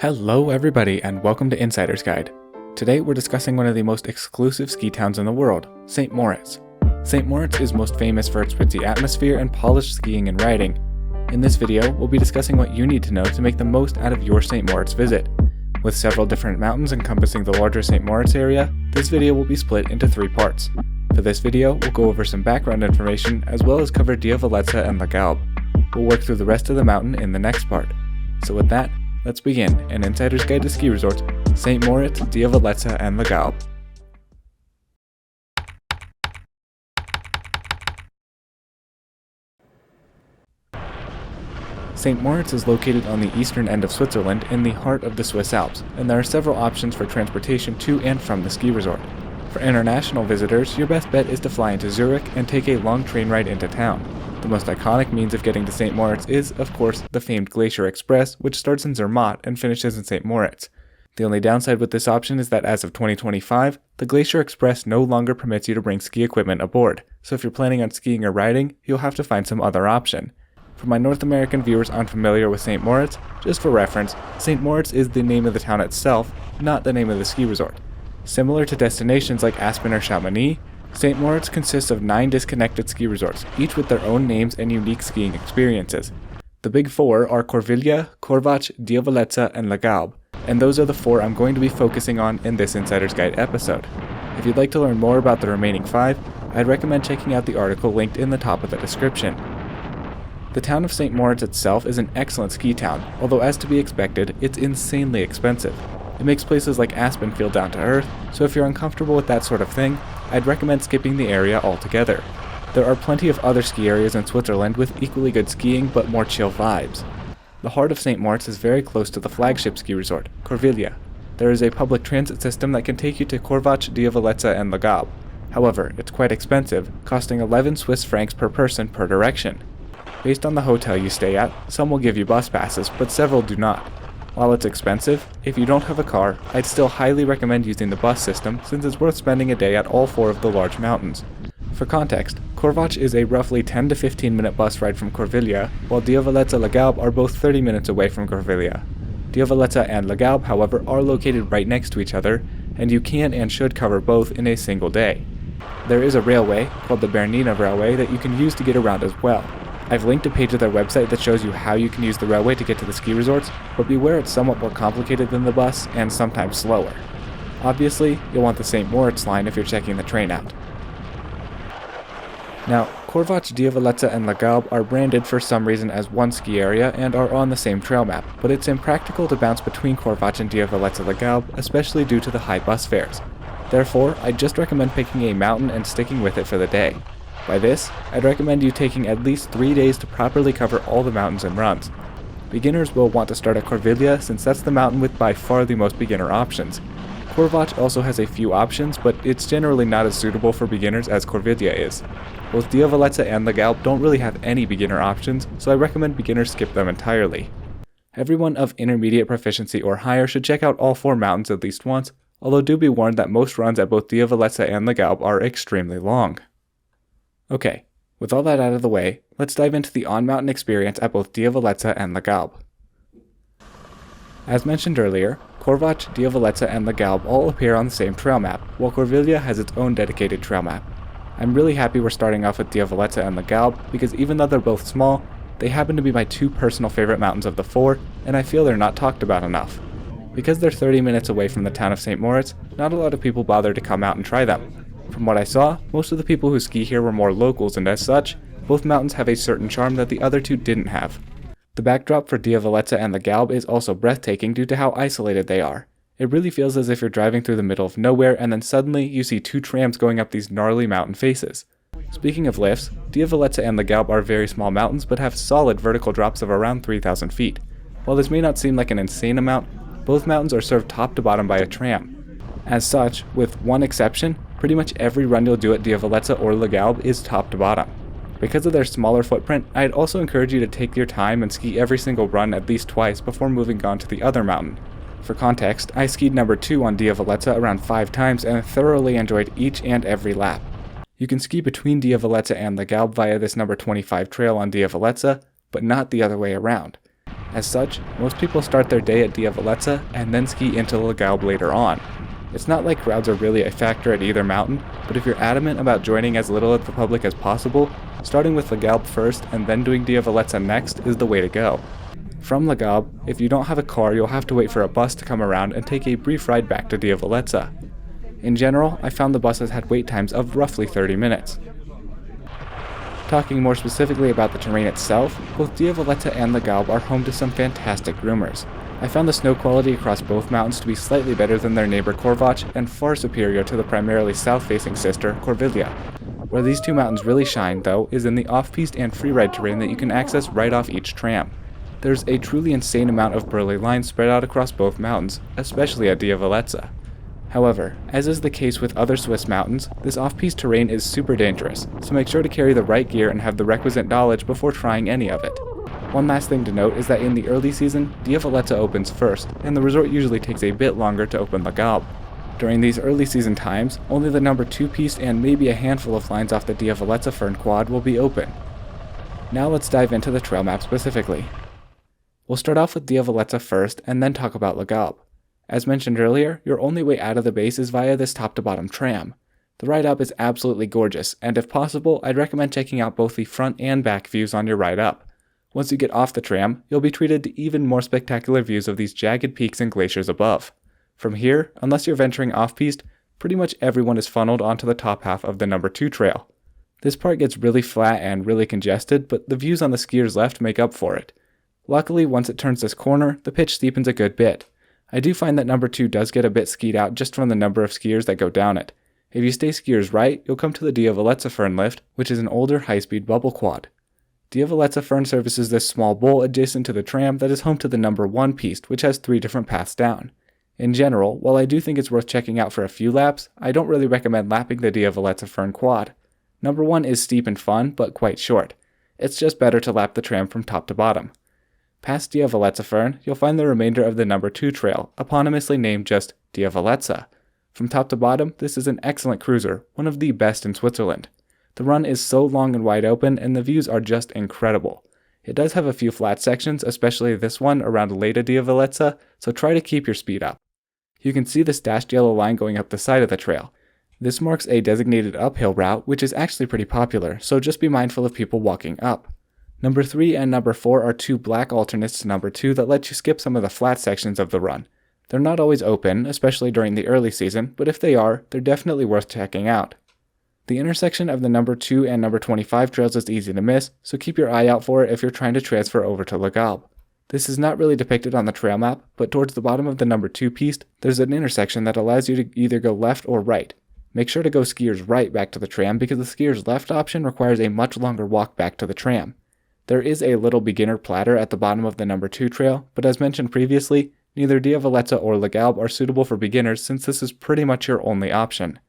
Hello everybody and welcome to Insider's Guide. Today we're discussing one of the most exclusive ski towns in the world, St. Moritz. St. Moritz is most famous for its woodsy atmosphere and polished skiing and riding. In this video, we'll be discussing what you need to know to make the most out of your St. Moritz visit. With several different mountains encompassing the larger St. Moritz area, this video will be split into 3 parts. For this video, we'll go over some background information as well as cover Diavolezza-Lagalb. We'll work through the rest of the mountain in the next part. So with that, let's begin an Insider's Guide to Ski Resorts, St. Moritz, Diavolezza-Lagalb. St. Moritz is located on the eastern end of Switzerland in the heart of the Swiss Alps, and there are several options for transportation to and from the ski resort. For international visitors, your best bet is to fly into Zurich and take a long train ride into town. The most iconic means of getting to St. Moritz is, of course, the famed Glacier Express, which starts in Zermatt and finishes in St. Moritz. The only downside with this option is that as of 2025, the Glacier Express no longer permits you to bring ski equipment aboard, so if you're planning on skiing or riding, you'll have to find some other option. For my North American viewers unfamiliar with St. Moritz, just for reference, St. Moritz is the name of the town itself, not the name of the ski resort. Similar to destinations like Aspen or Chamonix, St. Moritz consists of 9 disconnected ski resorts, each with their own names and unique skiing experiences. The big 4 are Corviglia, Corvatsch, Diavolezza, and Lagalb, and those are the 4 I'm going to be focusing on in this Insider's Guide episode. If you'd like to learn more about the remaining 5, I'd recommend checking out the article linked in the top of the description. The town of St. Moritz itself is an excellent ski town, although as to be expected, it's insanely expensive. It makes places like Aspen feel down to earth, so if you're uncomfortable with that sort of thing, I'd recommend skipping the area altogether. There are plenty of other ski areas in Switzerland with equally good skiing but more chill vibes. The heart of St. Moritz is very close to the flagship ski resort, Corviglia. There is a public transit system that can take you to Corvatsch, Diavolezza, and Lagalb. However, it's quite expensive, costing 11 Swiss francs per person per direction. Based on the hotel you stay at, some will give you bus passes, but several do not. While it's expensive, if you don't have a car, I'd still highly recommend using the bus system since it's worth spending a day at all 4 of the large mountains. For context, Corvatsch is a roughly 10 to 15 minute bus ride from Corviglia, while Diavolezza-Lagalb are both 30 minutes away from Corviglia. Diavolezza and Lagalb, however, are located right next to each other, and you can and should cover both in a single day. There is a railway, called the Bernina Railway, that you can use to get around as well. I've linked a page of their website that shows you how you can use the railway to get to the ski resorts, but beware it's somewhat more complicated than the bus and sometimes slower. Obviously, you'll want the St. Moritz line if you're checking the train out. Now, Corvatsch, Diavolezza, and Lagalb are branded for some reason as one ski area and are on the same trail map, but it's impractical to bounce between Corvatsch and Diavolezza-Lagalb, especially due to the high bus fares. Therefore, I just recommend picking a mountain and sticking with it for the day. By this, I'd recommend you taking at least 3 days to properly cover all the mountains and runs. Beginners will want to start at Corviglia since that's the mountain with by far the most beginner options. Corvatsch also has a few options, but it's generally not as suitable for beginners as Corviglia is. Both Diavolezza and Lagalb don't really have any beginner options, so I recommend beginners skip them entirely. Everyone of intermediate proficiency or higher should check out all 4 mountains at least once, although do be warned that most runs at both Diavolezza and Lagalb are extremely long. Okay, with all that out of the way, let's dive into the on-mountain experience at both Diavolezza and Lagalb. As mentioned earlier, Corvatsch, Diavolezza, and Lagalb all appear on the same trail map, while Corviglia has its own dedicated trail map. I'm really happy we're starting off with Diavolezza and Lagalb because even though they're both small, they happen to be my 2 personal favorite mountains of the 4, and I feel they're not talked about enough. Because they're 30 minutes away from the town of St. Moritz, not a lot of people bother to come out and try them. From what I saw, most of the people who ski here were more locals, and as such, both mountains have a certain charm that the other 2 didn't have. The backdrop for Diavolezza and Lagalb is also breathtaking due to how isolated they are. It really feels as if you're driving through the middle of nowhere and then suddenly you see 2 trams going up these gnarly mountain faces. Speaking of lifts, Diavolezza and Lagalb are very small mountains but have solid vertical drops of around 3,000 feet. While this may not seem like an insane amount, both mountains are served top to bottom by a tram. As such, with one exception, pretty much every run you'll do at Diavolezza or Lagalb is top to bottom. Because of their smaller footprint, I'd also encourage you to take your time and ski every single run at least twice before moving on to the other mountain. For context, I skied number 2 on Diavolezza around 5 times and thoroughly enjoyed each and every lap. You can ski between Diavolezza and Lagalb via this number 25 trail on Diavolezza, but not the other way around. As such, most people start their day at Diavolezza and then ski into Lagalb later on. It's not like crowds are really a factor at either mountain, but if you're adamant about joining as little of the public as possible, starting with Lagalb first and then doing Diavolezza next is the way to go. From Lagalb, if you don't have a car, you'll have to wait for a bus to come around and take a brief ride back to Diavolezza. In general, I found the buses had wait times of roughly 30 minutes. Talking more specifically about the terrain itself, both Diavolezza and Lagalb are home to some fantastic groomers. I found the snow quality across both mountains to be slightly better than their neighbor Corvatsch and far superior to the primarily south-facing sister Corviglia. Where these two mountains really shine, though, is in the off-piste and freeride terrain that you can access right off each tram. There's a truly insane amount of burly lines spread out across both mountains, especially at Diavolezza. However, as is the case with other Swiss mountains, this off-piste terrain is super dangerous, so make sure to carry the right gear and have the requisite knowledge before trying any of it. One last thing to note is that in the early season, Diavolezza opens first, and the resort usually takes a bit longer to open Lagalb. During these early season times, only the number 2 piste and maybe a handful of lines off the Diavolezza Fern Quad will be open. Now let's dive into the trail map specifically. We'll start off with Diavolezza first and then talk about Lagalb. As mentioned earlier, your only way out of the base is via this top-to-bottom tram. The ride up is absolutely gorgeous, and if possible, I'd recommend checking out both the front and back views on your ride up. Once you get off the tram, you'll be treated to even more spectacular views of these jagged peaks and glaciers above. From here, unless you're venturing off-piste, pretty much everyone is funneled onto the top half of the number 2 trail. This part gets really flat and really congested, but the views on the skiers left make up for it. Luckily, once it turns this corner, the pitch steepens a good bit. I do find that number 2 does get a bit skied out just from the number of skiers that go down it. If you stay skiers right, you'll come to the Diavolezza Fern lift, which is an older high-speed bubble quad. Diavolezza Fern services this small bowl adjacent to the tram that is home to the number 1 piste, which has 3 different paths down. In general, while I do think it's worth checking out for a few laps, I don't really recommend lapping the Diavolezza Fern quad. Number 1 is steep and fun, but quite short. It's just better to lap the tram from top to bottom. Past Diavolezza Fern, you'll find the remainder of the number 2 trail, eponymously named just Diavolezza. From top to bottom, this is an excellent cruiser, one of the best in Switzerland. The run is so long and wide open, and the views are just incredible. It does have a few flat sections, especially this one around Leda Diavolezza, so try to keep your speed up. You can see this dashed yellow line going up the side of the trail. This marks a designated uphill route, which is actually pretty popular, so just be mindful of people walking up. Number 3 and number 4 are 2 black alternates to number 2 that let you skip some of the flat sections of the run. They're not always open, especially during the early season, but if they are, they're definitely worth checking out. The intersection of the number 2 and number 25 trails is easy to miss, so keep your eye out for it if you're trying to transfer over to Lagalb. This is not really depicted on the trail map, but towards the bottom of the number 2 piste, there's an intersection that allows you to either go left or right. Make sure to go skiers right back to the tram because the skiers left option requires a much longer walk back to the tram. There is a little beginner platter at the bottom of the number 2 trail, but as mentioned previously, neither Diavolezza or Lagalb are suitable for beginners since this is pretty much your only option.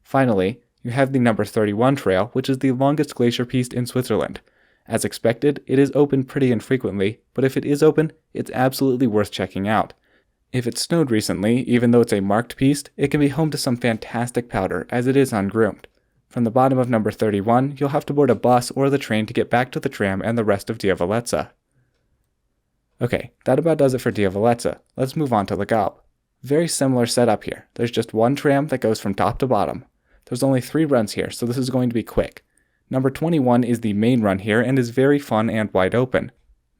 Finally, you have the number 31 trail, which is the longest glacier piste in Switzerland. As expected, it is open pretty infrequently, but if it is open, it's absolutely worth checking out. If it snowed recently, even though it's a marked piste, it can be home to some fantastic powder, as it is ungroomed. From the bottom of number 31, you'll have to board a bus or the train to get back to the tram and the rest of Diavolezza. Okay, that about does it for Diavolezza. Let's move on to Lagalb. Very similar setup here. There's just one tram that goes from top to bottom. There's only 3 runs here, so this is going to be quick. Number 21 is the main run here and is very fun and wide open.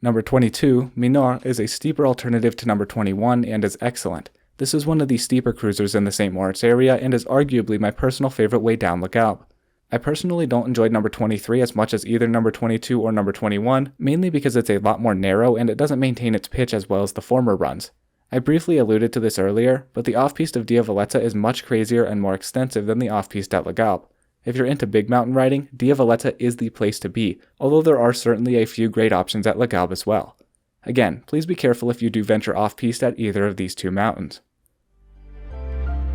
Number 22, Minor, is a steeper alternative to number 21 and is excellent. This is one of the steeper cruisers in the St. Moritz area and is arguably my personal favorite way down Lagalb. I personally don't enjoy number 23 as much as either number 22 or number 21, mainly because it's a lot more narrow and it doesn't maintain its pitch as well as the former runs. I briefly alluded to this earlier, but the off-piste of Diavolezza is much crazier and more extensive than the off-piste at Lagalb. If you're into big mountain riding, Diavolezza is the place to be, although there are certainly a few great options at Lagalb as well. Again, please be careful if you do venture off-piste at either of these 2 mountains.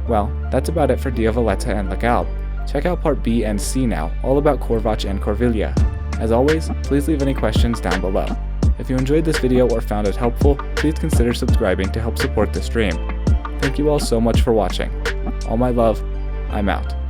Well, that's about it for Diavolezza and Lagalb. Check out part B and C now, all about Corvatsch and Corviglia. As always, please leave any questions down below. If you enjoyed this video or found it helpful, please consider subscribing to help support the stream. Thank you all so much for watching. All my love, I'm out.